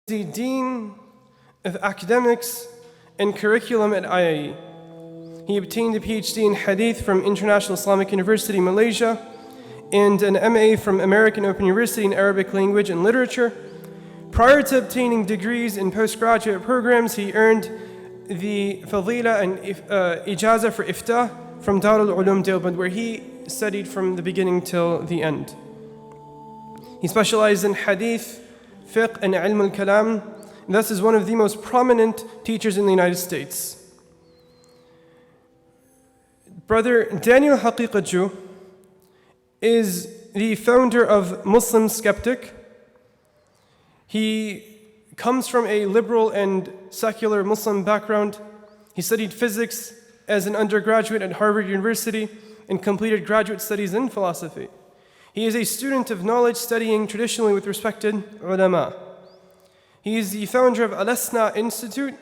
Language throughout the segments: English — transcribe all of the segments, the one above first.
the Dean of Academics and Curriculum at IIE. He obtained a PhD in Hadith from International Islamic University, Malaysia, and an MA from American Open University in Arabic Language and Literature. Prior to obtaining degrees in postgraduate programs, he earned the Fadila and Ijaza for Iftā from Darul Uloom Deoband, where he studied from the beginning till the end. He specialized in Hadith, Fiqh, and Ilm al-Kalam, and thus is one of the most prominent teachers in the United States. Brother Daniel Haqiqtajou is the founder of Muslim Skeptic. He comes from a liberal and secular Muslim background. He studied physics as an undergraduate at Harvard University and completed graduate studies in philosophy. He is a student of knowledge studying traditionally with respected ulama. He is the founder of Al-Asna Institute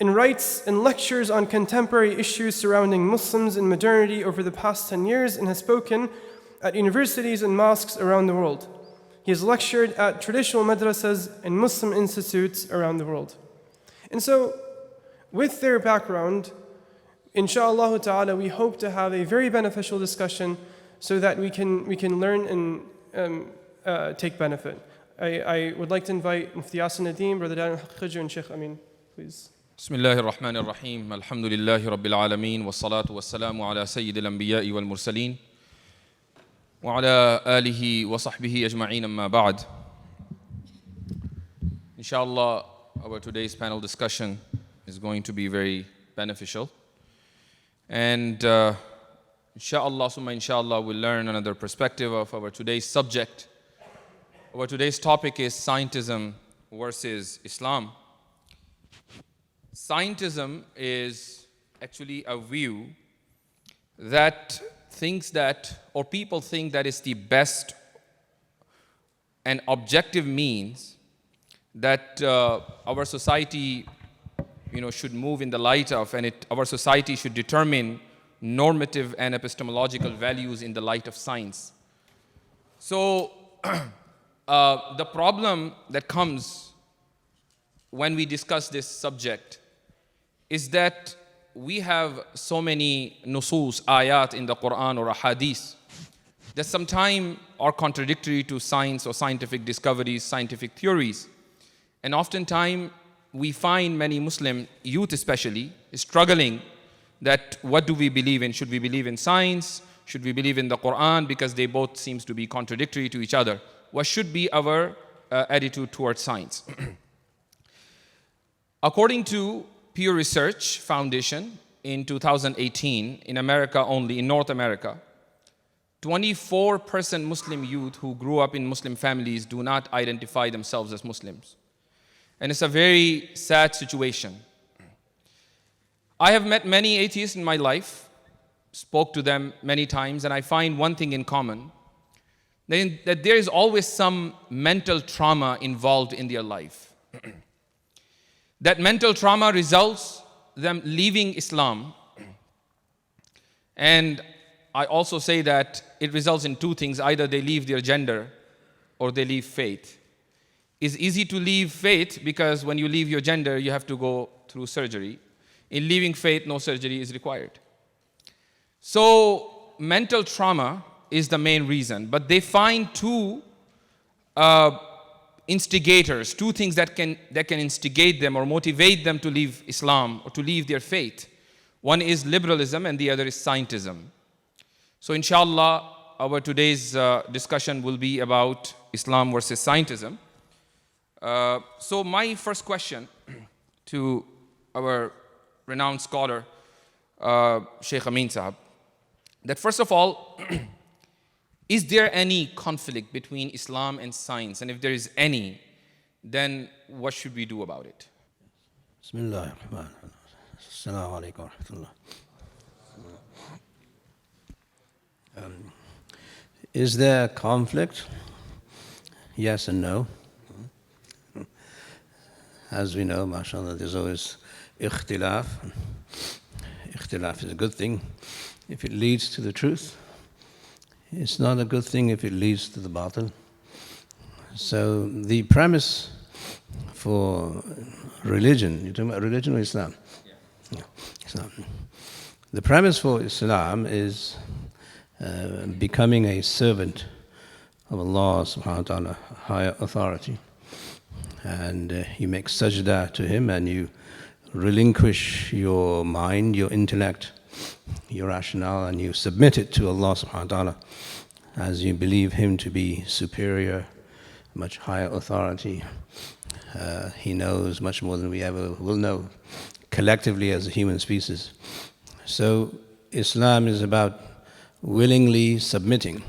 and writes and lectures on contemporary issues surrounding Muslims and modernity over the past 10 years and has spoken at universities and mosques around the world. He has lectured at traditional madrasas and Muslim institutes around the world. And so, with their background, inshallah ta'ala, we hope to have a very beneficial discussion so that we can learn and take benefit. I would like to invite Mufti Yasir Nadeem, Brother Daniel Haqiqtajou, and Shaykh Amin, please. Bismillahir Rahmanir Rahim. Alhamdulillahi Rabbil Alameen. Wassalatu wassalamu ala Sayyidil Anbiya'i wal Mursaleen. Wa ala alihi wa sahbihi ajma'een amma ba'd. Inshallah, our today's panel discussion is going to be very beneficial. And inshallah, summa inshallah, we'll learn another perspective of our today's subject. Our today's topic is Scientism versus Islam. Scientism is actually a view that thinks that, or people think that is the best and objective means that our society should move in the light of, and our society should determine normative and epistemological values in the light of science. So the problem that comes when we discuss this subject is that we have so many nusus, ayat in the Quran or Hadith that sometimes are contradictory to science or scientific discoveries, scientific theories. And oftentimes we find many Muslim youth especially struggling that what do we believe in? Should we believe in science? Should we believe in the Quran? Because they both seems to be contradictory to each other. What should be our attitude towards science? According to Pew Research Foundation in 2018, in America only, in North America, 24% Muslim youth who grew up in Muslim families do not identify themselves as Muslims. And it's a very sad situation. I have met many atheists in my life, spoke to them many times, and I find one thing in common, that there is always some mental trauma involved in their life. That mental trauma results them leaving Islam. And I also say that it results in two things. Either they leave their gender or they leave faith. It's easy to leave faith because when you leave your gender, you have to go through surgery. In leaving faith, no surgery is required. So mental trauma is the main reason. But they find two instigators, two things that can instigate them or motivate them to leave Islam or to leave their faith. One is liberalism and the other is scientism. So inshallah, our today's discussion will be about Islam versus scientism. So my first question to our renowned scholar, Shaykh Amin Sahab, that first of all, is there any conflict between Islam and science? And if there is any, then what should we do about it? Bismillah ar-Rahman ar-Rahim. Assalamu alaikum wa rahmatullah. Is there conflict? Yes and no. As we know, mashallah, there's always ikhtilaf. Ikhtilaf is a good thing if it leads to the truth. It's not a good thing if it leads to the batil. So the premise for religion. You're talking about religion or Islam? Yeah. Islam. The premise for Islam is becoming a servant of Allah subhanahu wa ta'ala, higher authority. And you make sajda to Him and you relinquish your mind, your intellect, your rationale, and you submit it to Allah subhanahu wa ta'ala as you believe Him to be superior, much higher authority. He knows much more than we ever will know collectively as a human species. So Islam is about willingly submitting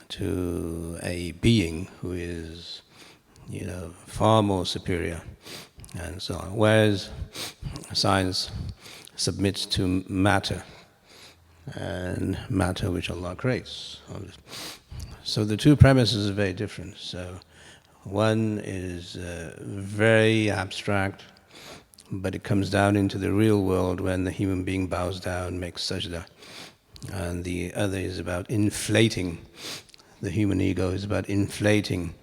to a being who is, far more superior and so on. Whereas science submits to matter, and matter which Allah creates. So the two premises are very different. So one is very abstract, but it comes down into the real world when the human being bows down, makes sajda. And the other is about inflating the human ego, is about inflating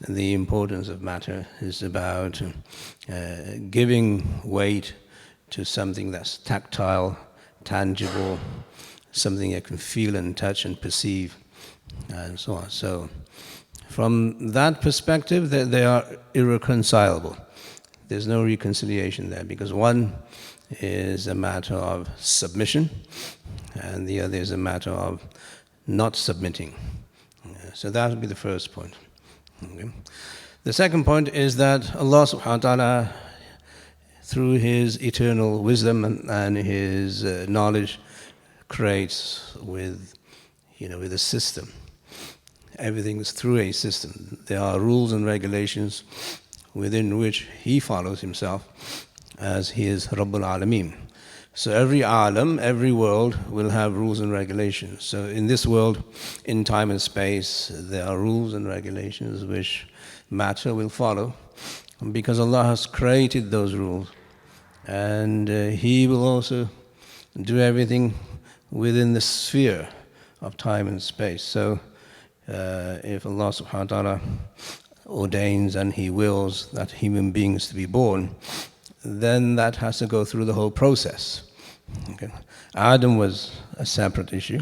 the importance of matter, is about giving weight to something that's tactile, tangible, something you can feel and touch and perceive, and so on. So from that perspective, they are irreconcilable. There's no reconciliation there, because one is a matter of submission and the other is a matter of not submitting. So that would be the first point. Okay. The second point is that Allah subhanahu wa ta'ala, through His eternal wisdom and His knowledge, creates with a system. Everything is through a system. There are rules and regulations within which He follows Himself as He is Rabbul Alameen. So every alam, every world will have rules and regulations. So in this world, in time and space, there are rules and regulations which matter will follow, because Allah has created those rules. And He will also do everything within the sphere of time and space. So if Allah subhanahu wa ta'ala ordains and He wills that human beings to be born, then that has to go through the whole process. Okay. Adam was a separate issue,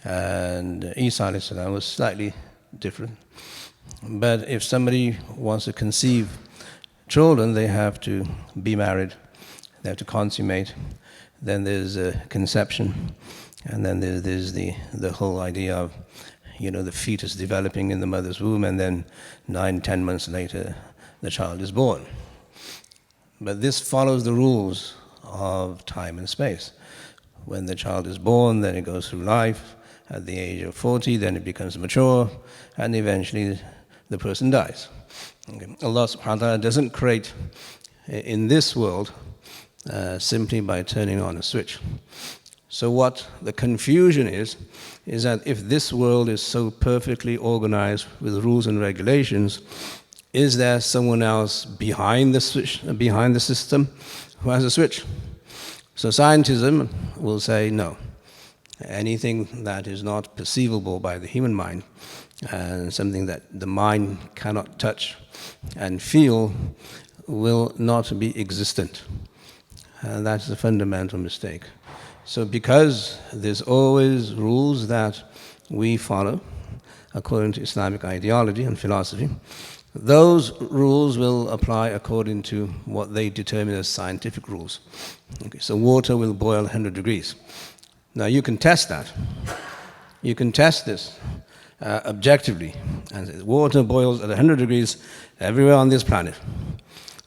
and Isa alayhi salam was slightly different. But if somebody wants to conceive children, they have to be married, they have to consummate, then there's a conception, and then there's the whole idea of the fetus developing in the mother's womb, and then 9-10 months later the child is born. But this follows the rules of time and space. When the child is born, then it goes through life. At the age of 40, then it becomes mature, and eventually the person dies. Okay. Allah subhanahu wa ta'ala doesn't create in this world simply by turning on a switch. So what the confusion is that if this world is so perfectly organized with rules and regulations, is there someone else behind the switch, behind the system, who has a switch? So scientism will say no. Anything that is not perceivable by the human mind, and something that the mind cannot touch and feel, will not be existent. And that's a fundamental mistake. So because there's always rules that we follow according to Islamic ideology and philosophy, those rules will apply according to what they determine as scientific rules. Okay, so water will boil 100 degrees. Now you can test that. You can test this objectively. And water boils at 100 degrees everywhere on this planet.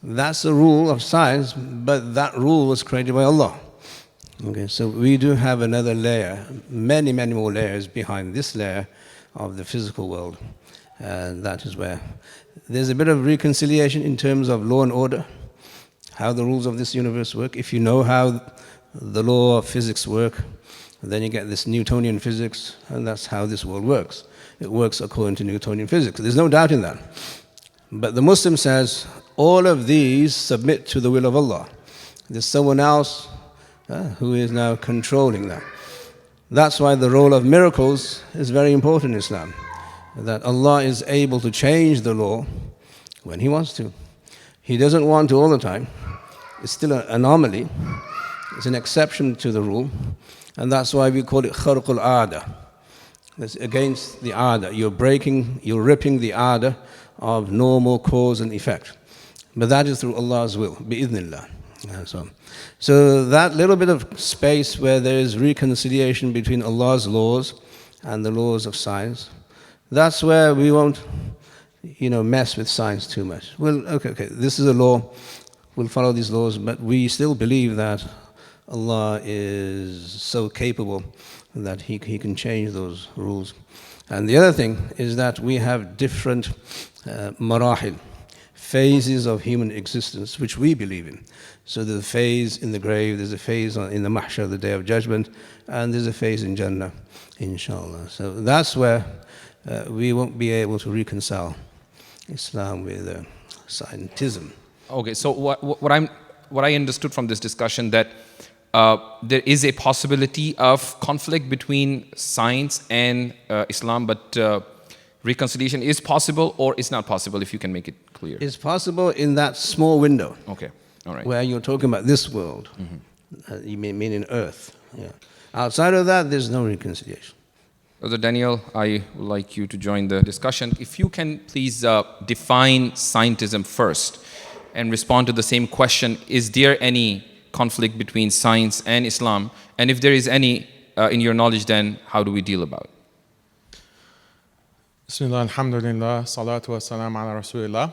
That's a rule of science, but that rule was created by Allah. Okay, so we do have another layer, many, many more layers behind this layer of the physical world. And that is where there's a bit of reconciliation in terms of law and order, how the rules of this universe work. If you know how the law of physics work, then you get this Newtonian physics, and that's how this world works. It works according to Newtonian physics. There's no doubt in that. But the Muslim says, all of these submit to the will of Allah. There's someone else who is now controlling that. That's why the role of miracles is very important in Islam. That Allah is able to change the law when He wants to. He doesn't want to all the time. It's still an anomaly. It's an exception to the rule. And that's why we call it kharqul aada. That's against the aada. You're ripping the aada of normal cause and effect. But that is through Allah's will, bi'idhnillah. So that little bit of space where there is reconciliation between Allah's laws and the laws of science, that's where we won't, mess with science too much. Well, okay, this is a law, we'll follow these laws, but we still believe that Allah is so capable that He can change those rules. And the other thing is that we have different marahil, phases of human existence, which we believe in. So there's a phase in the grave, there's a phase in the mahshar, the day of judgment, and there's a phase in Jannah, inshallah. So that's where we won't be able to reconcile Islam with scientism. Okay, so what I understood from this discussion, that there is a possibility of conflict between science and Islam, but reconciliation is possible or it's not possible, if you can make it clear. It's possible in that small window. Okay, all right. Where you're talking about this world. You mean in Earth. Yeah. Outside of that, there's no reconciliation. Brother Daniel, I would like you to join the discussion. If you can please define scientism first and respond to the same question, is there any conflict between science and Islam? And if there is any, in your knowledge, then how do we deal about it? Bismillah, alhamdulillah, salatu wa salam ala rasulillah.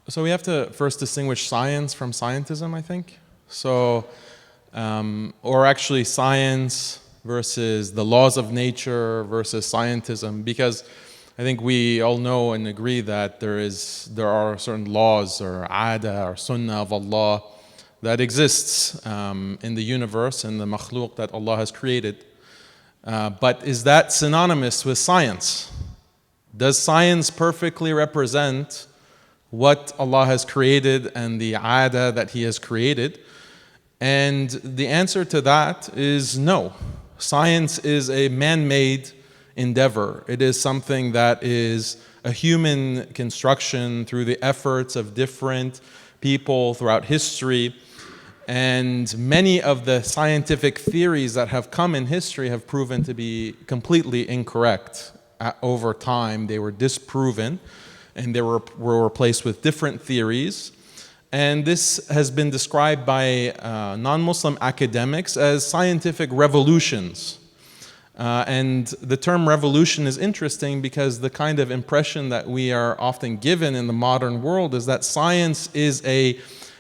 So we have to first distinguish science from scientism, I think. So, or actually science versus the laws of nature versus scientism, because I think we all know and agree that there are certain laws or aada or sunnah of Allah that exists in the universe and the makhluk that Allah has created. But is that synonymous with science? Does science perfectly represent what Allah has created and the aada that He has created? And the answer to that is no. Science is a man-made endeavor. It is something that is a human construction through the efforts of different people throughout history. And many of the scientific theories that have come in history have proven to be completely incorrect. Over time, they were disproven and they were replaced with different theories. And this has been described by non-Muslim academics as scientific revolutions. And the term revolution is interesting because the kind of impression that we are often given in the modern world is that science is a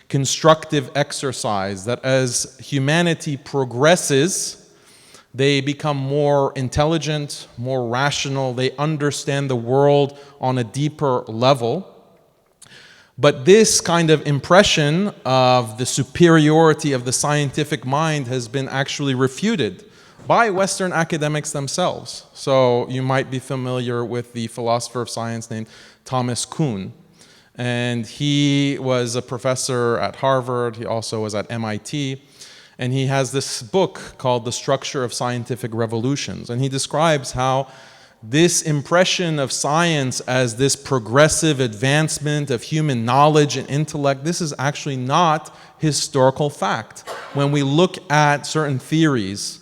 constructive exercise, that as humanity progresses, they become more intelligent, more rational, they understand the world on a deeper level. But this kind of impression of the superiority of the scientific mind has been actually refuted by Western academics themselves. So you might be familiar with the philosopher of science named Thomas Kuhn. And he was a professor at Harvard, he also was at MIT. And he has this book called The Structure of Scientific Revolutions. And he describes how this impression of science as this progressive advancement of human knowledge and intellect, this is actually not historical fact. When we look at certain theories,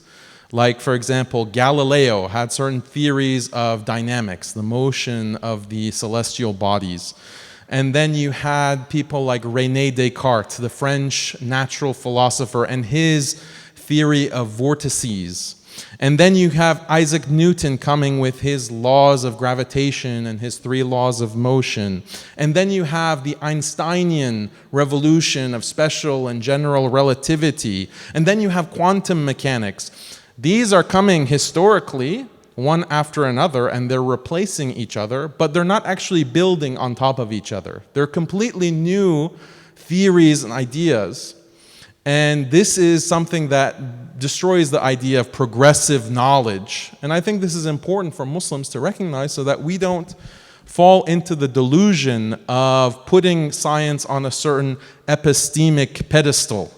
like for example, Galileo had certain theories of dynamics, the motion of the celestial bodies. And then you had people like René Descartes, the French natural philosopher, and his theory of vortices. And then you have Isaac Newton coming with his laws of gravitation and his 3 laws of motion. And then you have the Einsteinian revolution of special and general relativity. And then you have quantum mechanics. These are coming historically, one after another, and they're replacing each other, but they're not actually building on top of each other. They're completely new theories and ideas. And this is something that destroys the idea of progressive knowledge. And I think this is important for Muslims to recognize so that we don't fall into the delusion of putting science on a certain epistemic pedestal.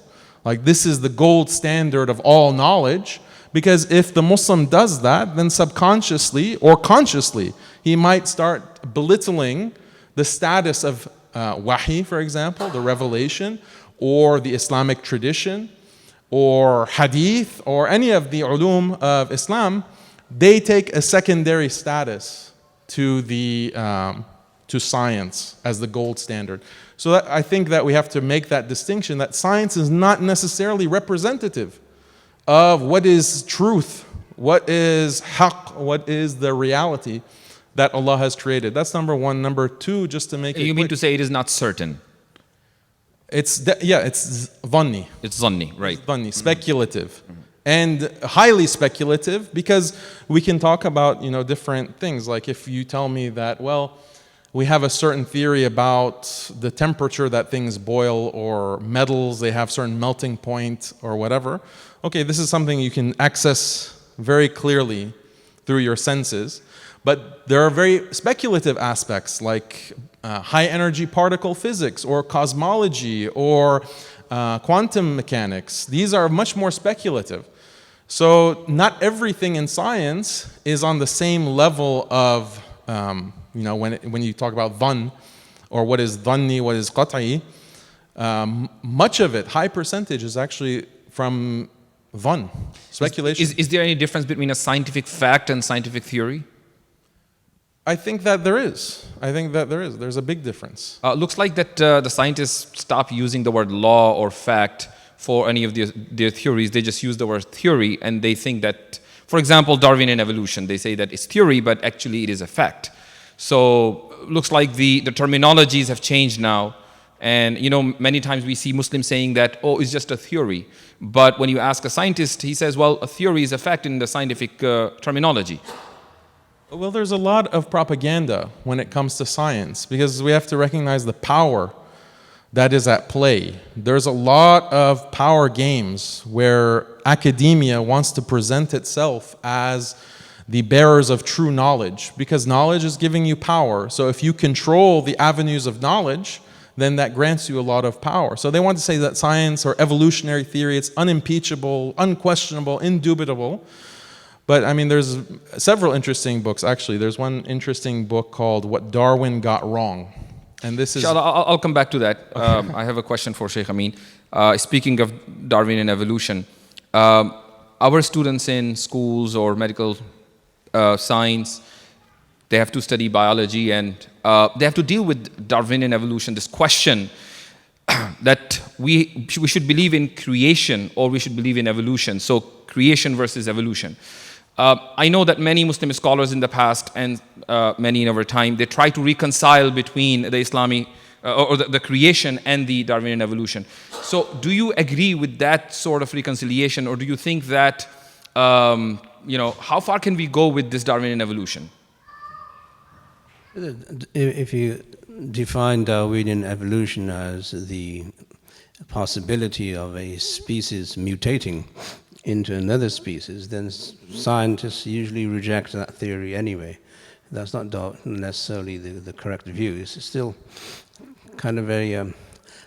Like this is the gold standard of all knowledge. Because if the Muslim does that, then subconsciously or consciously, he might start belittling the status of wahi, for example, the revelation, or the Islamic tradition, or hadith, or any of the ulum of Islam, they take a secondary status to science as the gold standard. So I think that we have to make that distinction, that science is not necessarily representative of what is truth, what is haqq, what is the reality that Allah has created. That's number one. Number two, just to make it You mean quick, to say it is not certain? it's dhanni. It's zanni, right? Dhanni, speculative. And highly speculative, because we can talk about, different things. Like if you tell me that, well, we have a certain theory about the temperature that things boil, or metals, they have certain melting point or whatever. Okay, this is something you can access very clearly through your senses. But there are very speculative aspects like high energy particle physics or cosmology or quantum mechanics. These are much more speculative. So not everything in science is on the same level of, when you talk about dhann, or what is dhanni, what is qat'i, much of it, high percentage, is actually from dhann, speculation. Is there any difference between a scientific fact and scientific theory? I think that there is. There's a big difference. Looks like that the scientists stop using the word law or fact for any of their theories. They just use the word theory, and they think that, for example, Darwinian Evolution, they say that it's theory, but actually it is a fact. So looks like the terminologies have changed now. And many times we see Muslims saying that, oh, it's just a theory. But when you ask a scientist, he says, well, a theory is a fact in the scientific terminology. Well, there's a lot of propaganda when it comes to science, because we have to recognize the power that is at play. There's a lot of power games where academia wants to present itself as the bearers of true knowledge, because knowledge is giving you power. So if you control the avenues of knowledge, then that grants you a lot of power. So they want to say that science or evolutionary theory, it's unimpeachable, unquestionable, indubitable. But I mean, there's several interesting books. Actually, there's one interesting book called What Darwin Got Wrong. And this is... I'll come back to that. I have a question for Shaykh Amin. Speaking of Darwinian evolution, our students in schools or medical science, they have to study biology, and they have to deal with Darwinian evolution, this question that we should believe in creation or we should believe in evolution. So creation versus evolution. I know that many Muslim scholars in the past and many in our time, they try to reconcile between the Islamic or the creation and the Darwinian evolution. So do you agree with that sort of reconciliation, or do you think that, how far can we go with this Darwinian evolution? If you define Darwinian evolution as the possibility of a species mutating into another species, then scientists usually reject that theory anyway. That's not necessarily the correct view. It's still kind of very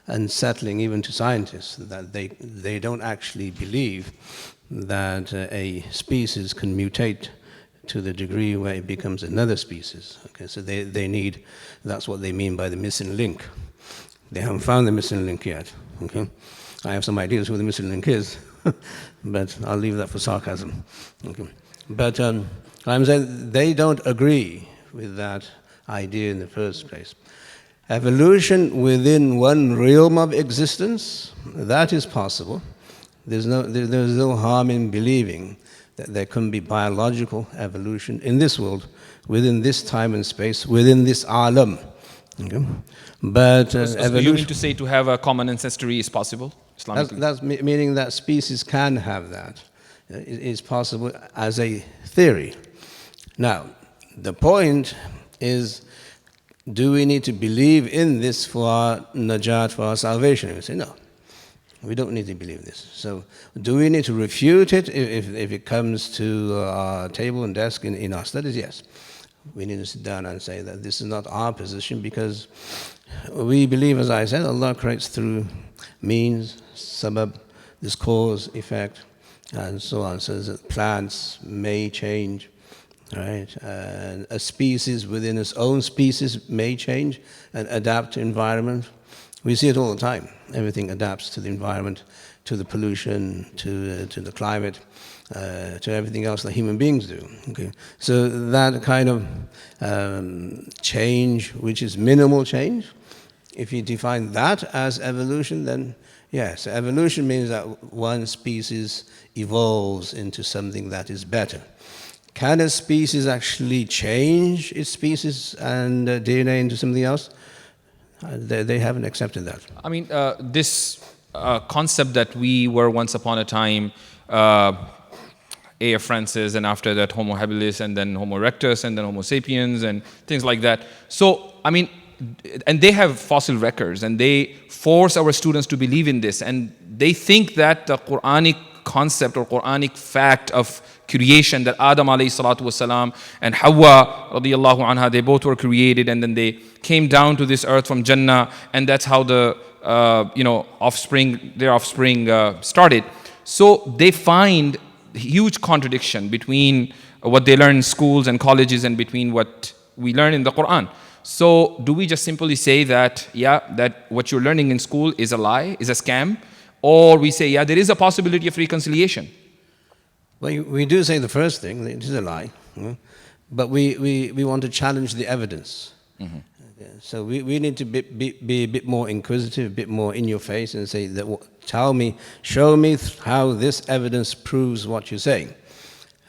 unsettling even to scientists that they don't actually believe that a species can mutate to the degree where it becomes another species. Okay, so they need, that's what they mean by the missing link. They haven't found the missing link yet. Okay, I have some ideas who the missing link is, but I'll leave that for sarcasm. Okay. But I'm saying they don't agree with that idea in the first place. Evolution within one realm of existence, that is possible. There's no harm in believing that there can be biological evolution in this world, within this time and space, within this alam. Okay? But so you mean to say to have a common ancestry is possible? That's meaning that species can have that. It is possible as a theory. Now, the point is, do we need to believe in this for our najat, for our salvation? We say, no, we don't need to believe this. So do we need to refute it if it comes to our table and desk in our studies? Yes. We need to sit down and say that this is not our position, because we believe, as I said, Allah creates through means, suburb, this cause, effect, and so on. So that plants may change, right? And a species within its own species may change and adapt to environment. We see it all the time. Everything adapts to the environment, to the pollution, to the climate, to everything else that human beings do. Okay? So that kind of change, which is minimal change, if you define that as evolution, then yes, evolution means that one species evolves into something that is better. Can a species actually change its species and DNA into something else? They haven't accepted that. I mean, this concept that we were once upon a time A. Francis, and after that Homo habilis, and then Homo erectus, and then Homo sapiens, and things like that. So, I mean, and they have fossil records, and they force our students to believe in this, and they think that the Quranic concept or Quranic fact of creation, that Adam alayhi salatu wasalam and Hawa radiyallahu anha, they both were created, and then they came down to this earth from Jannah, and that's how the their offspring started. So they find huge contradiction between what they learn in schools and colleges and between what we learn in the Quran. So do we just simply say that, yeah, that what you're learning in school is a lie, is a scam? Or we say, yeah, there is a possibility of reconciliation? Well, we do say the first thing, it is a lie. But we want to challenge the evidence. Mm-hmm. So we need to be a bit more inquisitive, a bit more in your face, and say, tell me, show me how this evidence proves what you're saying.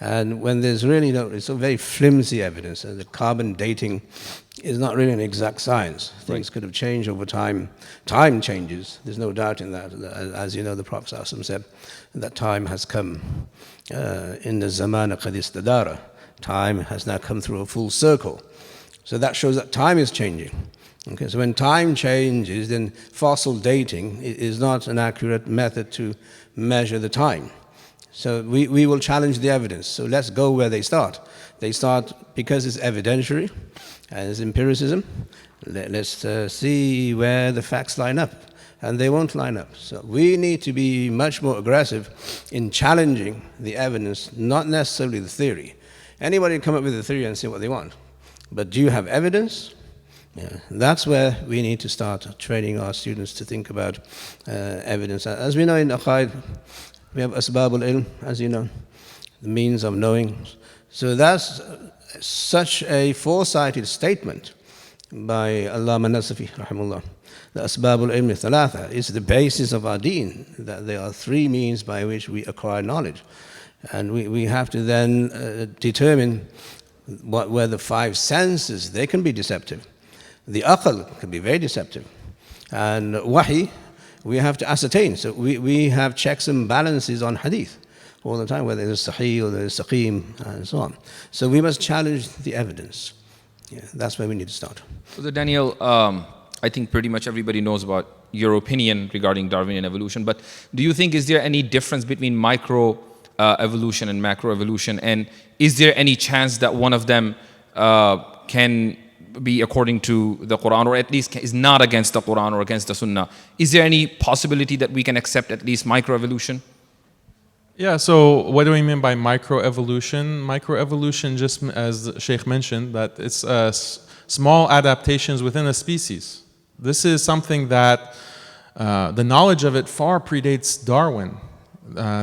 And when there's really it's a very flimsy evidence. The carbon dating is not really an exact science. Things could have changed over time. Time changes, there's no doubt in that. As you know, the Prophet ﷺ said that time has come. In the zamana qad istadara, time has now come through a full circle. So that shows that time is changing. Okay, so when time changes, then fossil dating is not an accurate method to measure the time. So we will challenge the evidence. So let's go where they start. They start because it's evidentiary and it's empiricism. Let's see where the facts line up. And they won't line up. So we need to be much more aggressive in challenging the evidence, not necessarily the theory. Anybody can come up with a theory and say what they want. But do you have evidence? Yeah, that's where we need to start training our students to think about evidence. As we know in Aqaid, we have asbab al-ilm, as you know, the means of knowing. So that's such a foresighted statement by Allāma Nasafi, rahimahullah. The asbab al-ilm thalatha is the basis of our deen, that there are three means by which we acquire knowledge. And we have to then determine where the five senses, they can be deceptive. The aql can be very deceptive. And wahi, we have to ascertain. So we have checks and balances on hadith all the time, whether it's sahih or there's saqim and so on. So we must challenge the evidence. Yeah, that's where we need to start. So Daniel, I think pretty much everybody knows about your opinion regarding Darwinian evolution, but do you think is there any difference between microevolution and macroevolution, and is there any chance that one of them can be according to the Quran, or at least is not against the Quran or against the Sunnah? Is there any possibility that we can accept at least microevolution? Yeah, so what do we mean by microevolution? Microevolution, just as Shaykh mentioned, that it's small adaptations within a species. This is something that the knowledge of it far predates Darwin.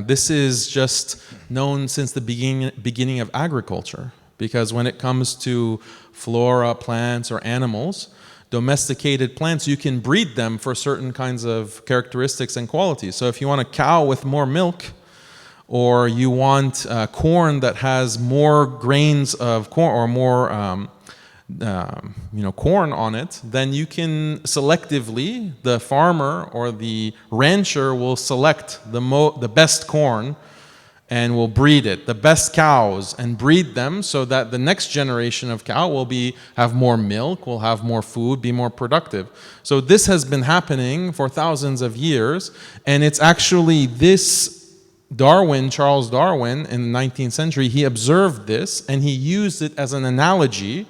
This is just known since the beginning of agriculture, because when it comes to flora, plants, or animals, domesticated plants, you can breed them for certain kinds of characteristics and qualities. So if you want a cow with more milk, or you want corn that has more grains of corn or more corn on it, then you can selectively, the farmer or the rancher will select the best corn and will breed it, the best cows, and breed them so that the next generation of cow will have more milk, will have more food, be more productive. So this has been happening for thousands of years, and it's actually this Charles Darwin in the 19th century, he observed this and he used it as an analogy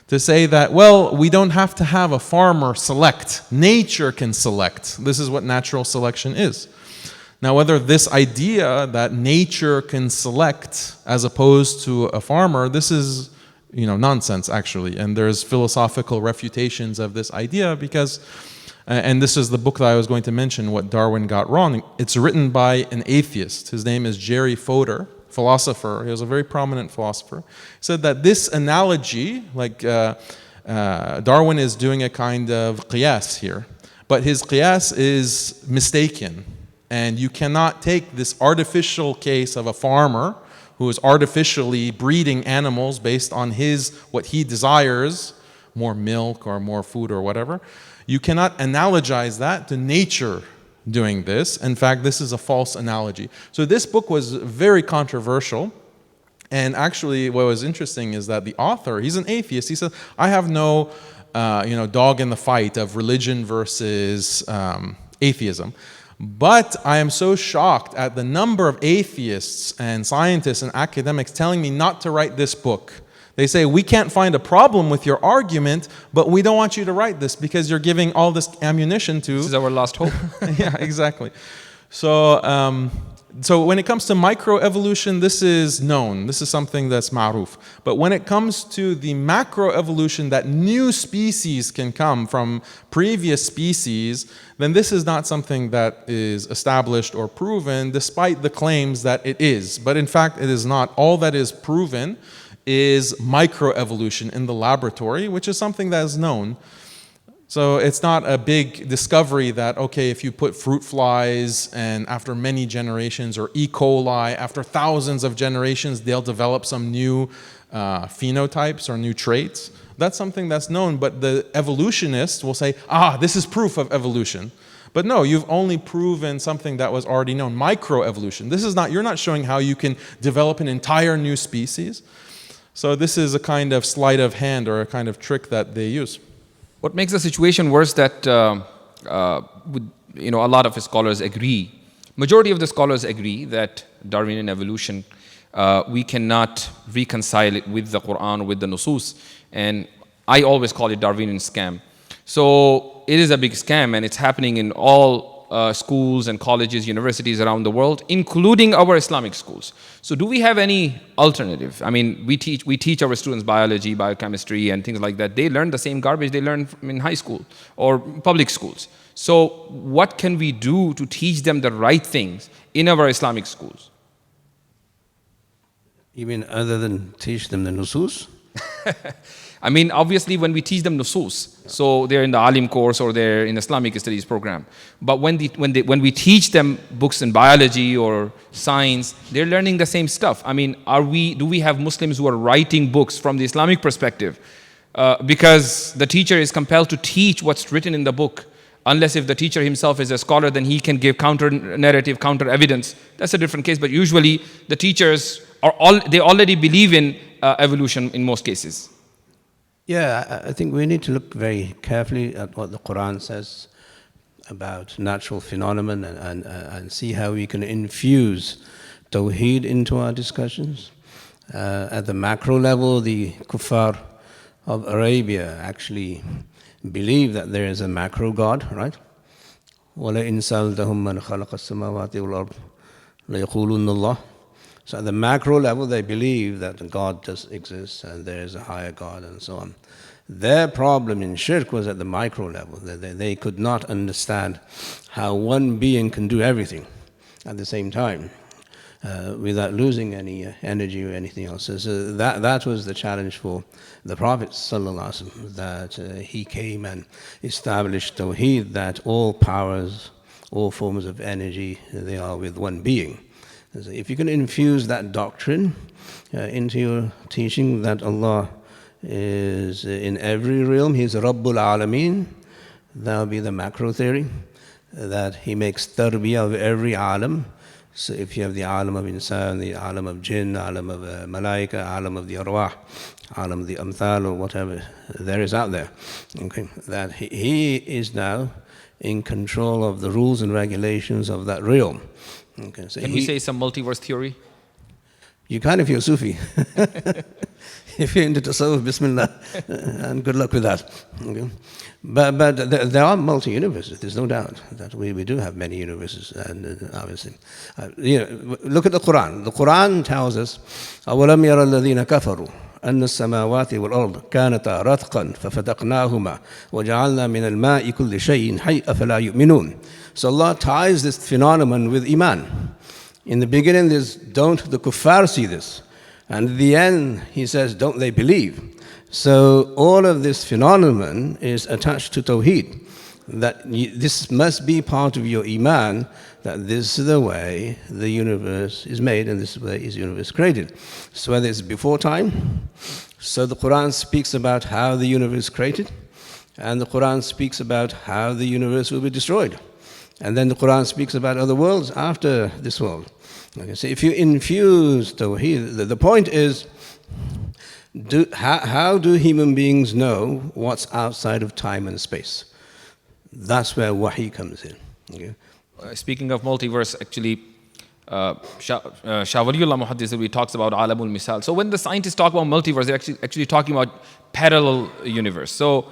to say that, well, we don't have to have a farmer select. Nature can select. This is what natural selection is. Now, whether this idea that nature can select as opposed to a farmer, this is nonsense actually, and there's philosophical refutations of this idea because, and this is the book that I was going to mention, What Darwin Got Wrong. It's written by an atheist. His name is Jerry Fodor, philosopher. He was a very prominent philosopher. He said that this analogy, like Darwin is doing a kind of qiyas here, but his qiyas is mistaken. And you cannot take this artificial case of a farmer who is artificially breeding animals based on what he desires, more milk or more food or whatever. You cannot analogize that to nature doing this. In fact, this is a false analogy. So this book was very controversial. And actually, what was interesting is that the author, he's an atheist. He said, I have no dog in the fight of religion versus atheism. But I am so shocked at the number of atheists and scientists and academics telling me not to write this book. They say, we can't find a problem with your argument, but we don't want you to write this because you're giving all this ammunition to... This is our last hope. Yeah, exactly. So when it comes to microevolution, this is known. This is something that's ma'ruf. But when it comes to the macroevolution, that new species can come from previous species, then this is not something that is established or proven, despite the claims that it is. But in fact, it is not. All that is proven is microevolution in the laboratory, which is something that is known. So it's not a big discovery that, okay, if you put fruit flies and after many generations, or E. coli, after thousands of generations, they'll develop some new phenotypes or new traits. That's something that's known, but the evolutionists will say, this is proof of evolution. But no, you've only proven something that was already known, microevolution. You're not showing how you can develop an entire new species. So this is a kind of sleight of hand or a kind of trick that they use. What makes the situation worse that a lot of scholars agree, majority of the scholars agree that Darwinian evolution, we cannot reconcile it with the Quran, with the nusus, and I always call it Darwinian scam. So it is a big scam, and it's happening in all schools and colleges, universities around the world, including our Islamic schools. So do we have any alternative? I mean, we teach our students biology, biochemistry, and things like that. They learn the same garbage they learn in high school or public schools. So what can we do to teach them the right things in our Islamic schools? You mean other than teach them the nusus? I mean, obviously, when we teach them nusus, so they're in the alim course or they're in Islamic studies program. But when we teach them books in biology or science, they're learning the same stuff. I mean, do we have Muslims who are writing books from the Islamic perspective? Because the teacher is compelled to teach what's written in the book. Unless if the teacher himself is a scholar, then he can give counter narrative, counter evidence. That's a different case. But usually, the teachers they already believe in evolution in most cases. Yeah, I think we need to look very carefully at what the Quran says about natural phenomena and see how we can infuse Tawheed into our discussions. At the macro level, the kuffar of Arabia actually believe that there is a macro God, right? وَلَئِنْ سَأَلْتَهُمْ مَنْ خَلَقَ السَّمَاوَاتِ وَالْأَرْضِ لَيَقُولُنَّ اللَّهُ. So at the macro level, they believe that God does exist and there is a higher God and so on. Their problem in shirk was at the micro level. They could not understand how one being can do everything at the same time without losing any energy or anything else. So that was the challenge for the Prophet ﷺ, that he came and established Tawheed, that all powers, all forms of energy, they are with one being. If you can infuse that doctrine into your teaching, that Allah is in every realm, He's Rabbul Alameen, that will be the macro theory, that He makes tarbiyah of every alam. So if you have the alam of insan, the alam of jinn, alam of malaika, alam of the arwah, alam of the amthal, or whatever there is out there, okay, that He is now in control of the rules and regulations of that realm. Okay, so Can we say some multiverse theory? You can if you're Sufi. If you're into tasawwuf, bismillah, and good luck with that. Okay? But there are multi-universes, there's no doubt that we do have many universes, and obviously. Look at the Quran. The Quran tells us, أَوَلَمْ يَرَ الَّذِينَ كَفَرُوا أن السماوات والأرض كانتا رتقا ففتقناهما وجعلنا من الماء كل شيء حي أفلا يؤمنون. So Allah ties this phenomenon with Iman. In the beginning don't the kuffar see this? And at the end he says, don't they believe? So all of this phenomenon is attached to Tawheed. That this must be part of your Iman, that this is the way the universe is made and this is the way the universe is created. So whether it's before time, so the Quran speaks about how the universe is created, and the Quran speaks about how the universe will be destroyed. And then the Quran speaks about other worlds after this world. Okay, so if you infuse Tawheed, the point is, how do human beings know what's outside of time and space? That's where wahi comes in. Okay? Speaking of multiverse, actually, Shah Waliullah Muhaddith talks about alamul misal. So when the scientists talk about multiverse, they're actually talking about parallel universe. So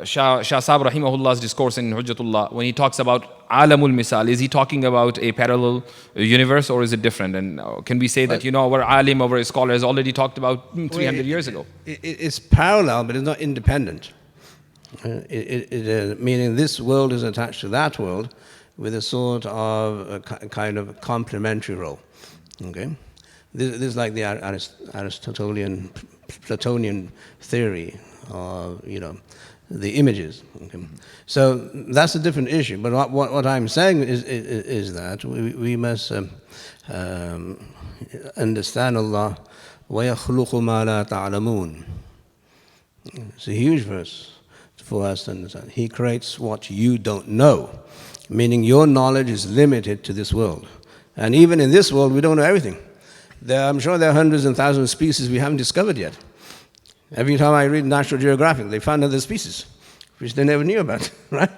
Shah Sahib Rahimahullah's discourse in Hujjatullah, when he talks about alamul misal, is he talking about a parallel universe, or is it different? And can we say that, our alim, our scholar has already talked about 300 years ago? It's parallel, but it's not independent. Meaning this world is attached to that world with a sort of a kind of complementary role. Okay, this is like the Aristotelian Platonian theory of the images. Okay? So that's a different issue. But what I'm saying is that we must understand Allah. وَيَخْلُقُ مَا لَا تَعْلَمُونَ. It's a huge verse for us to understand. He creates what you don't know, meaning your knowledge is limited to this world. And even in this world, we don't know everything. I'm sure there are hundreds and thousands of species we haven't discovered yet. Every time I read National Geographic, they find other species, which they never knew about, right?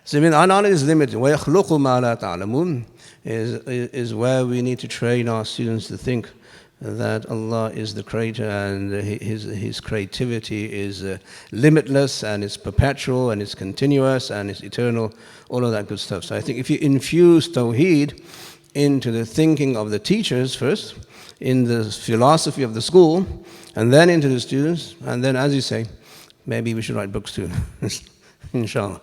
So our knowledge is limited. وَيَخْلُقُ مَا لَا تَعْلَمُونَ is where we need to train our students to think that Allah is the creator, and His creativity is limitless, and it's perpetual, and it's continuous, and it's eternal, all of that good stuff. So I think if you infuse Tawheed into the thinking of the teachers first, in the philosophy of the school, and then into the students, and then, as you say, maybe we should write books too, inshallah.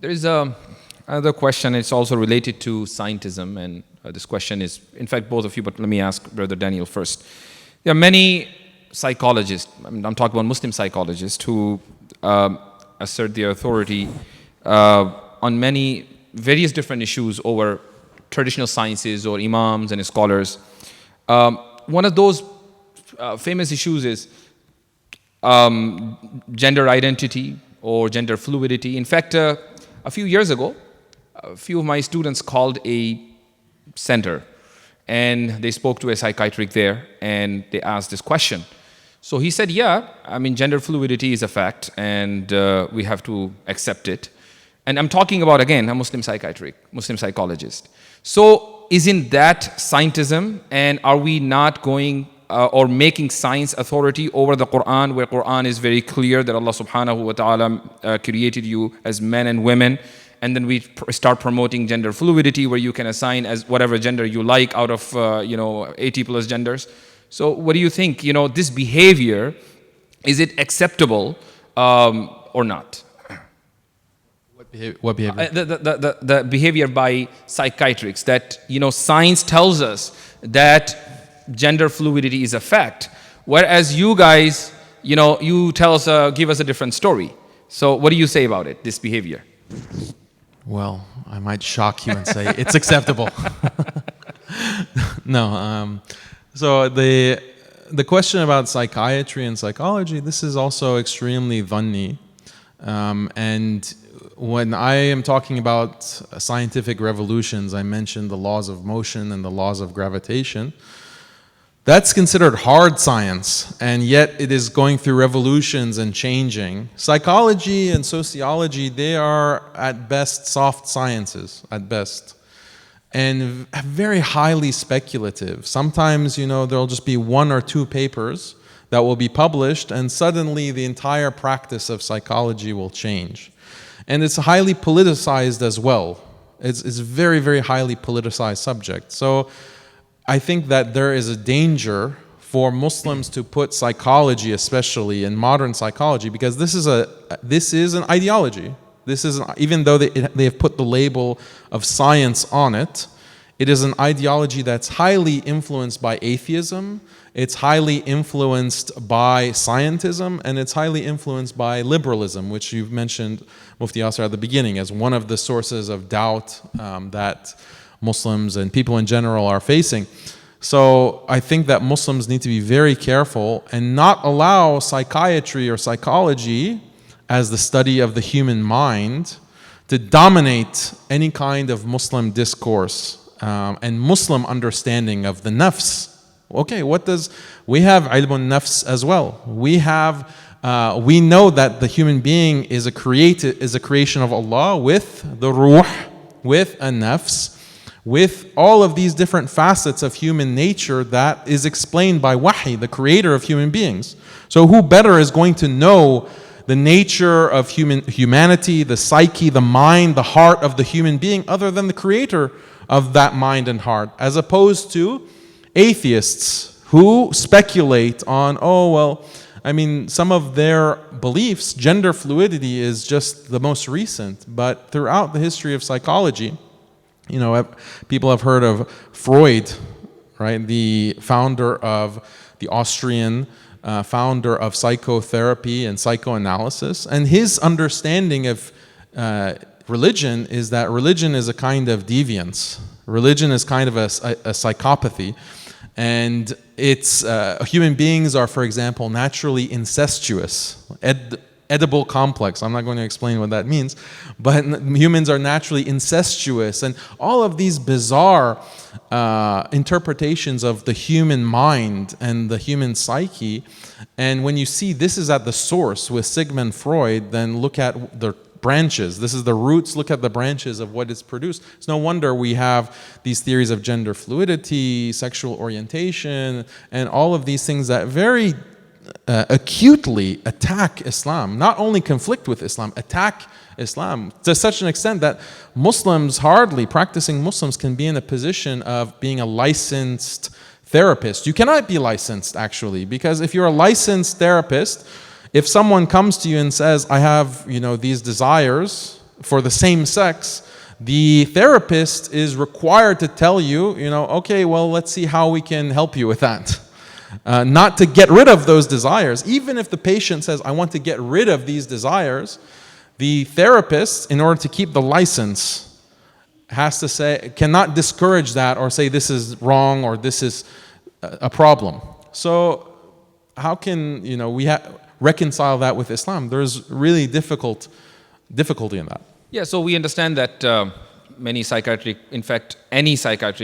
There is another question. It's also related to scientism, and this question is, in fact, both of you, but let me ask Brother Daniel first. There are many psychologists, I'm talking about Muslim psychologists, who assert their authority on many various different issues over traditional sciences or imams and scholars. One of those famous issues is gender identity or gender fluidity. In fact, a few years ago, a few of my students called a center, and they spoke to a psychiatrist there, and they asked this question. So he said, gender fluidity is a fact, and we have to accept it. And I'm talking about, again, a Muslim psychologist. So isn't that scientism, and are we not going or making science authority over the Quran, where Quran is very clear that Allah subhanahu wa ta'ala created you as men and women, and then we start promoting gender fluidity, where you can assign as whatever gender you like out of 80 plus genders. So what do you think? This behavior, is it acceptable or not? What behavior? The behavior by psychiatrists, that science tells us that gender fluidity is a fact, whereas you guys, you tell us, give us a different story. So what do you say about it, this behavior? Well, I might shock you and say it's acceptable. No. So the question about psychiatry and psychology, this is also extremely dhanni. And when I am talking about scientific revolutions, I mentioned the laws of motion and the laws of gravitation. That's considered hard science, and yet it is going through revolutions and changing. Psychology and sociology, they are at best soft sciences, at best, and very highly speculative. Sometimes, there'll just be one or two papers that will be published, and suddenly the entire practice of psychology will change. And it's highly politicized as well. It's a very, very highly politicized subject. So I think that there is a danger for Muslims to put psychology, especially in modern psychology, because this is an ideology. Even though they have put the label of science on it, it is an ideology that's highly influenced by atheism, it's highly influenced by scientism, and it's highly influenced by liberalism, which you've mentioned, Mufti Yasir, at the beginning, as one of the sources of doubt that Muslims and people in general are facing. So I think that Muslims need to be very careful and not allow psychiatry or psychology as the study of the human mind to dominate any kind of Muslim discourse and Muslim understanding of the nafs. Okay, we have ilmun nafs as well. We know that the human being is a creation of Allah with the ruh, with a nafs, with all of these different facets of human nature that is explained by wahi, the creator of human beings. So who better is going to know the nature of humanity, the psyche, the mind, the heart of the human being, other than the creator of that mind and heart, as opposed to atheists who speculate on, some of their beliefs, gender fluidity is just the most recent, but throughout the history of psychology, people have heard of Freud, right? The founder of the Austrian founder of psychotherapy and psychoanalysis, and his understanding of religion is that religion is a kind of deviance. Religion is kind of a psychopathy, and human beings are, for example, naturally incestuous. Edible complex. I'm not going to explain what that means, but humans are naturally incestuous, and all of these bizarre interpretations of the human mind and the human psyche. And when you see this is at the source with Sigmund Freud, then look at the branches. This is the roots. Look at the branches of what is produced. It's no wonder we have these theories of gender fluidity, sexual orientation, and all of these things that very acutely attack Islam, not only conflict with Islam, attack Islam to such an extent that practicing Muslims can be in a position of being a licensed therapist. You cannot be licensed, actually, because if you're a licensed therapist, if someone comes to you and says, I have, these desires for the same sex, the therapist is required to tell you, okay, well, let's see how we can help you with that. Not to get rid of those desires. Even if the patient says, I want to get rid of these desires, the therapist, in order to keep the license, cannot discourage that or say this is wrong or this is a problem. So how can we reconcile that with Islam? There's really difficulty in that. Yeah, so we understand that any psychiatric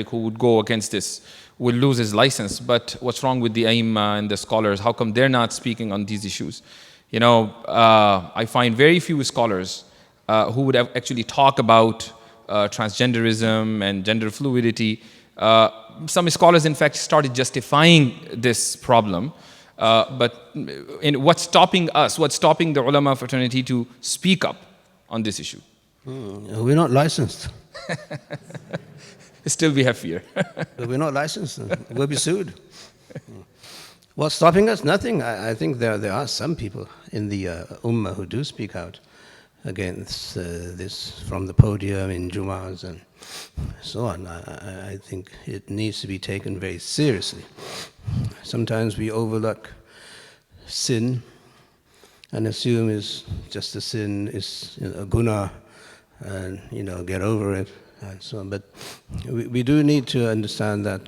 who would go against this will lose his license. But what's wrong with the Aimma and the scholars? How come they're not speaking on these issues? I find very few scholars who would actually talk about transgenderism and gender fluidity. Some scholars, in fact, started justifying this problem. But what's stopping us? What's stopping the ulama fraternity to speak up on this issue? We're not licensed. Still we have fear. We're not licensed. We'll be sued. What's stopping us? Nothing. I think there are some people in the Ummah who do speak out against this from the podium in Jum'ahs and so on. I think it needs to be taken very seriously. Sometimes we overlook sin and assume it's just a sin, it's a guna, and get over it. And so on. But we do need to understand that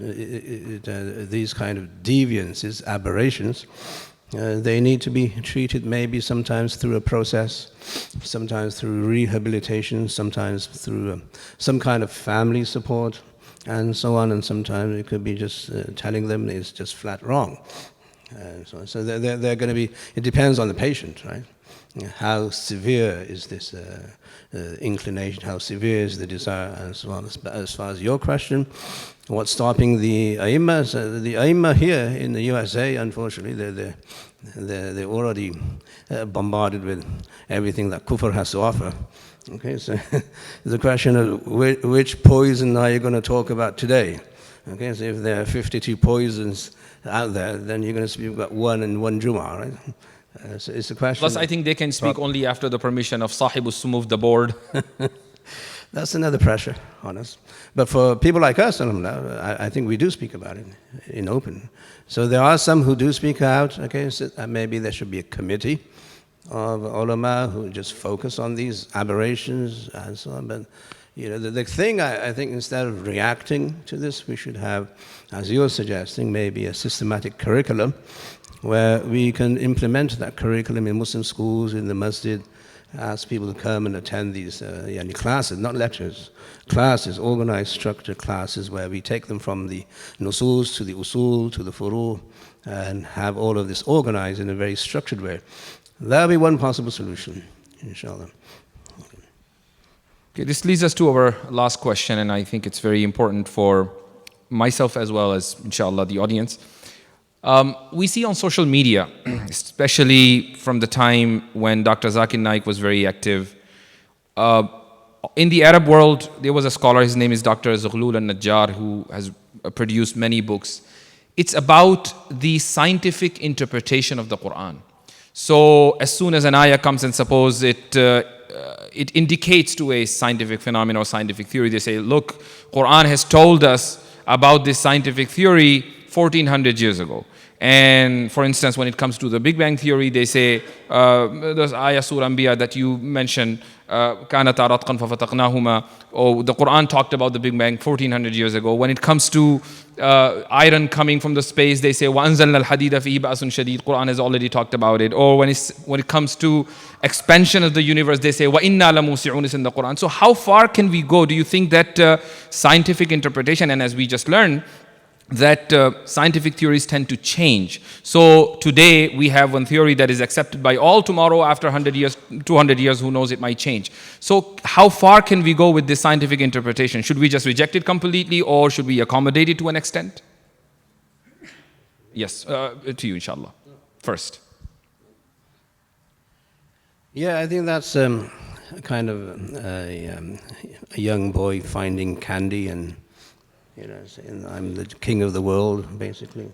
these kind of deviances, aberrations, they need to be treated maybe sometimes through a process, sometimes through rehabilitation, sometimes through some kind of family support, and so on. And sometimes it could be just telling them it's just flat wrong. So they're going to be, it depends on the patient, right? How severe is this inclination? How severe is the desire? And so on. As far as your question, what's stopping the A'immah? The A'immah here in the USA, unfortunately, they're already bombarded with everything that kufr has to offer. Okay, so the question of which poison are you going to talk about today? Okay, so if there are 52 poisons out there, then you're going to speak about one in one Jum'ah, right? So it's a question. Plus, I think they can speak only after the permission of Sahibus Sumuf, the board. That's another pressure on us. But for people like us, I think we do speak about it in open. So there are some who do speak out. Okay, so maybe there should be a committee of ulama who just focus on these aberrations and so on. But the thing, I think, instead of reacting to this, we should have, as you're suggesting, maybe a systematic curriculum where we can implement that curriculum in Muslim schools, in the masjid, ask people to come and attend these classes, not lectures, classes, organized, structured classes where we take them from the nusus to the usul to the furu and have all of this organized in a very structured way. That'll be one possible solution, inshallah. Okay, this leads us to our last question, and I think it's very important for myself as well as, inshallah, the audience. We see on social media, especially from the time when Dr. Zakir Naik was very active, in the Arab world, there was a scholar, his name is Dr. Zaghlul al-Najjar, who has produced many books. It's about the scientific interpretation of the Quran. So as soon as an ayah comes and suppose it indicates to a scientific phenomenon or scientific theory, they say, look, Quran has told us about this scientific theory 1400 years ago. And for instance, when it comes to the Big Bang Theory, they say, there's ayah Surah Anbiya that you mentioned, كَانَتَا رَتْقًا فَفَتَقْنَاهُمَا, or the Quran talked about the Big Bang 1400 years ago. When it comes to iron coming from the space, they say, وَأَنزَلْنَا الْحَدِيدَ فِيهِ بَأْسٌ شَدِيدٌ. Quran has already talked about it. Or when it comes to expansion of the universe, they say, وَإِنَّا لَمُوسِعُونَ is in the Quran. So how far can we go? Do you think that scientific interpretation, and as we just learned, that scientific theories tend to change. So today we have one theory that is accepted by all. Tomorrow, after 100 years, 200 years, who knows, it might change. So how far can we go with this scientific interpretation? Should we just reject it completely, or should we accommodate it to an extent? Yes, to you, inshallah. First. Yeah, I think that's kind of a young boy finding candy and saying, I'm the king of the world, basically.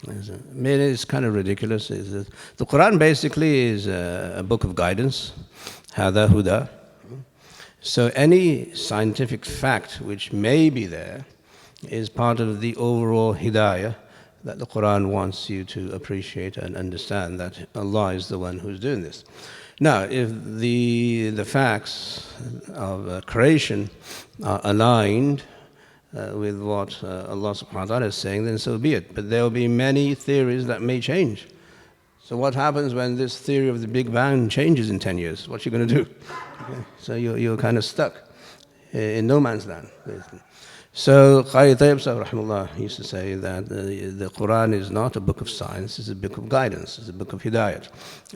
I mean, it's kind of ridiculous. The Quran basically is a book of guidance, hada huda. So any scientific fact which may be there is part of the overall hidayah that the Quran wants you to appreciate and understand that Allah is the one who's doing this. Now, if the facts of creation are aligned with what Allah subhanahu wa ta'ala is saying, then so be it. But there will be many theories that may change. So what happens when this theory of the Big Bang changes in 10 years? What are you going to do? Okay. So you're kind of stuck in no man's land. So Qari Tayyib Sahib rahimahullah used to say that the Quran is not a book of science, it's a book of guidance, it's a book of hidayat,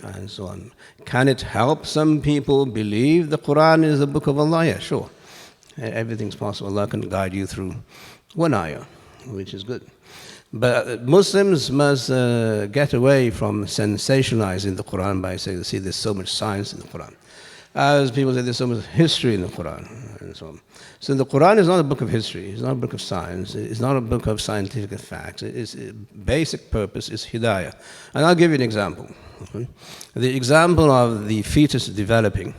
and so on. Can it help some people believe the Quran is a book of Allah? Yeah, sure. Everything's possible. Allah can guide you through one ayah, which is good. But Muslims must get away from sensationalizing the Quran by saying, see, there's so much science in the Quran. As people say, there's so much history in the Quran, and so on. So the Quran is not a book of history, it's not a book of science, it's not a book of scientific facts. Its basic purpose is hidayah. And I'll give you an example. Okay? The example of the fetus developing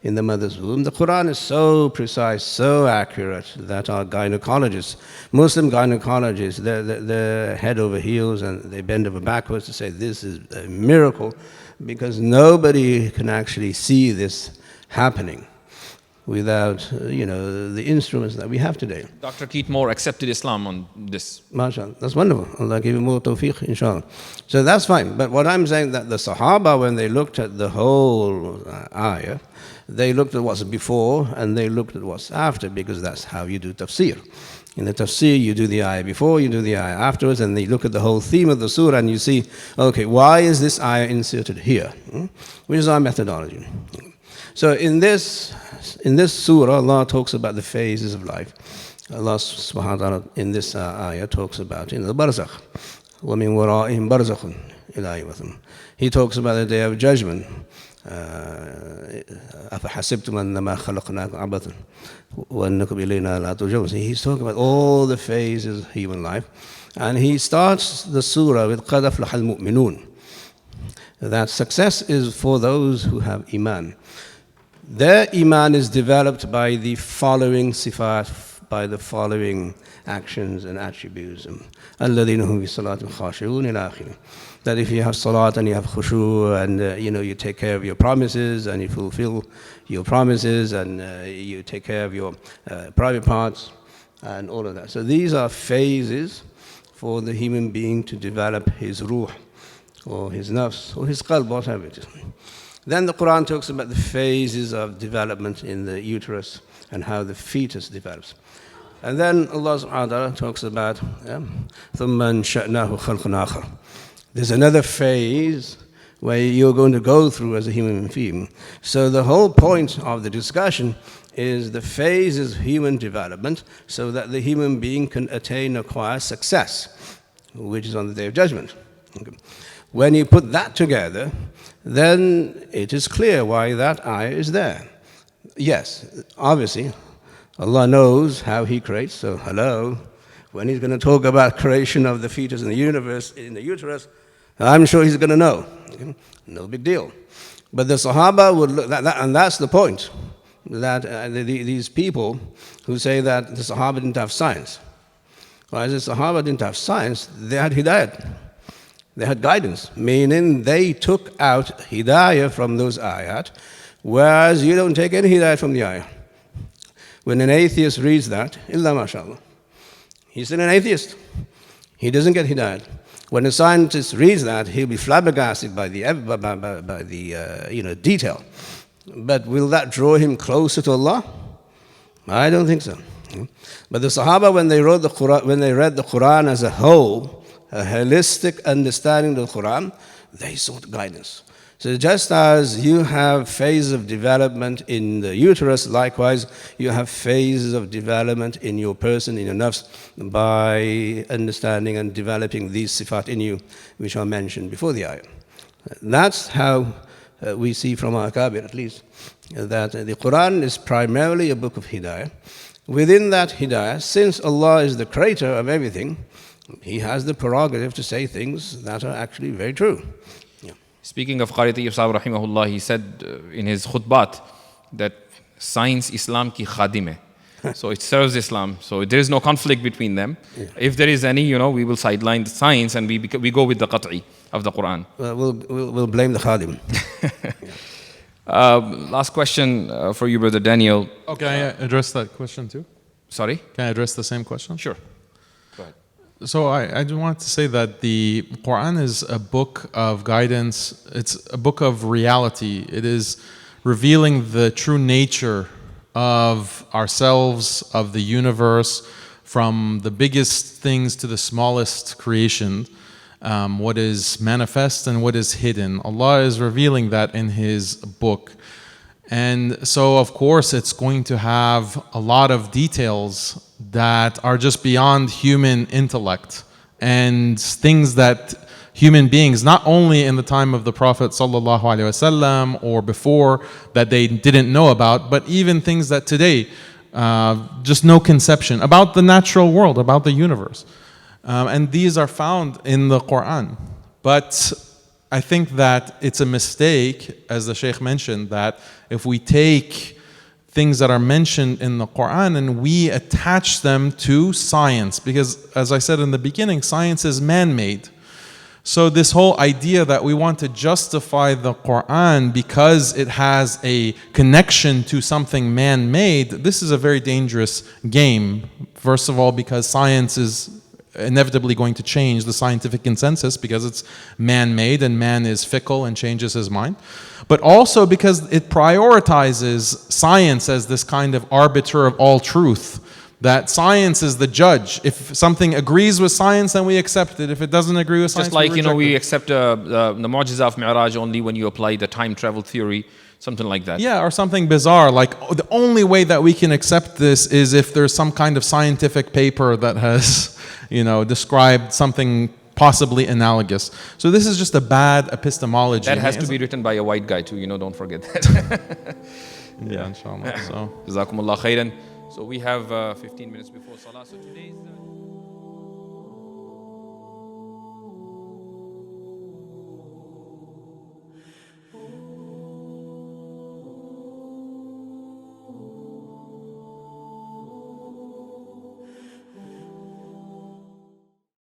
in the mother's womb. The Quran is so precise, so accurate that our gynecologists, Muslim gynecologists, they're head over heels and they bend over backwards to say this is a miracle, because nobody can actually see this happening without the instruments that we have today. Dr. Keith Moore accepted Islam on this. MashaAllah, that's wonderful. Allah give you more tawfiq, inshallah. So that's fine. But what I'm saying, that the Sahaba, when they looked at the whole ayah, They looked at what's before and they looked at what's after, because that's how you do tafsir. In the tafsir, you do the ayah before, you do the ayah afterwards, and you look at the whole theme of the surah and you see, okay, why is this ayah inserted here? Which is our methodology. So in this surah, Allah talks about the phases of life. Allah subhanahu wa ta'ala in this ayah talks about the barzakh. وَمِن وَرَائِهِمْ بَرْزَخٌ إِلَىٰ يَوْمِ. He talks about the day of judgment. أَفَحَسِبْتُمْ أَنَّمَا خَلَقْنَاكُمْ عَبَثًا وَأَنَّكُمْ إِلَيْنَا لَا تُرْجَعُونَ. He's talking about all the phases of human life. And he starts the surah with قَدْ أَفْلَحَ الْمُؤْمِنُونَ. That success is for those who have iman. Their iman is developed by the following sifat, by the following actions and attributes. الَّذِينَ هُمْ بِالصَّلَاةِ خَاشِعُونَ إِلَى آخِرِهِ. That if you have salat and you have khushu and you take care of your promises and you fulfill your promises and you take care of your private parts and all of that. So these are phases for the human being to develop his ruh or his nafs or his qalb, whatever it is. Then the Quran talks about the phases of development in the uterus and how the fetus develops. And then Allah subhanahu wa ta'ala talks about ثُمَّ أَنشَأْنَاهُ خَلْقًا آخَرَ. There's another phase where you're going to go through as a human being. So the whole point of the discussion is the phases of human development so that the human being can acquire success, which is on the Day of Judgment. Okay. When you put that together, then it is clear why that ayah is there. Yes, obviously, Allah knows how He creates, so hello. When He's going to talk about creation of the fetus in the universe, in the uterus, I'm sure He's going to know. No big deal. But the Sahaba would look, and that's the point, that these people who say that the Sahaba didn't have science. Well, as the Sahaba didn't have science, they had hidayat. They had guidance, meaning they took out hidayah from those ayat, whereas you don't take any hidayah from the ayah. When an atheist reads that, illa mashallah, he's still an atheist. He doesn't get hidayah. When a scientist reads that, he'll be flabbergasted by the detail. But will that draw him closer to Allah? I don't think so. But the Sahaba, when they read the Quran as a whole, a holistic understanding of the Quran, they sought guidance. So just as you have phases of development in the uterus, likewise, you have phases of development in your person, in your nafs, by understanding and developing these sifat in you, which are mentioned before the ayah. That's how we see from our Akabir, at least, that the Quran is primarily a book of hidayah. Within that hidayah, since Allah is the creator of everything, He has the prerogative to say things that are actually very true. Speaking of Qari Tayyib Sahib rahimahullah, he said in his khutbat that science Islam ki khadim hai. So it serves Islam. So there is no conflict between them. Yeah. If there is any, we will sideline the science and we go with the qat'i of the Quran. We'll blame the khadim. Last question for you, Brother Daniel. Oh, can I address that question too? Sorry? Can I address the same question? Sure. Go ahead. So I just want to say that the Quran is a book of guidance. It's a book of reality. It is revealing the true nature of ourselves, of the universe, from the biggest things to the smallest creation, what is manifest and what is hidden. Allah is revealing that in His book. And so, of course, it's going to have a lot of details that are just beyond human intellect and things that human beings, not only in the time of the Prophet ﷺ or before, that they didn't know about, but even things that today, just no conception about the natural world, about the universe. And these are found in the Quran. But I think that it's a mistake, as the Shaykh mentioned, that if we take things that are mentioned in the Quran and we attach them to science, because as I said in the beginning, science is man-made. So this whole idea that we want to justify the Quran because it has a connection to something man-made, this is a very dangerous game. First of all, because science is inevitably going to change the scientific consensus because it's man-made and man is fickle and changes his mind, but also because it prioritizes science as this kind of arbiter of all truth, that science is the judge. If something agrees with science, then we accept it. If it doesn't agree with science, Just like, we reject we it. accept the Mu'jiza of Mi'raj only when you apply the time travel theory, something like that. Yeah, or something bizarre, like the only way that we can accept this is if there's some kind of scientific paper that has, described something possibly analogous. So this is just a bad epistemology. That has to be written by a white guy too, don't forget that. Yeah, inshallah. So. Jazakumullah khairan. So we have 15 minutes before Salah. So today's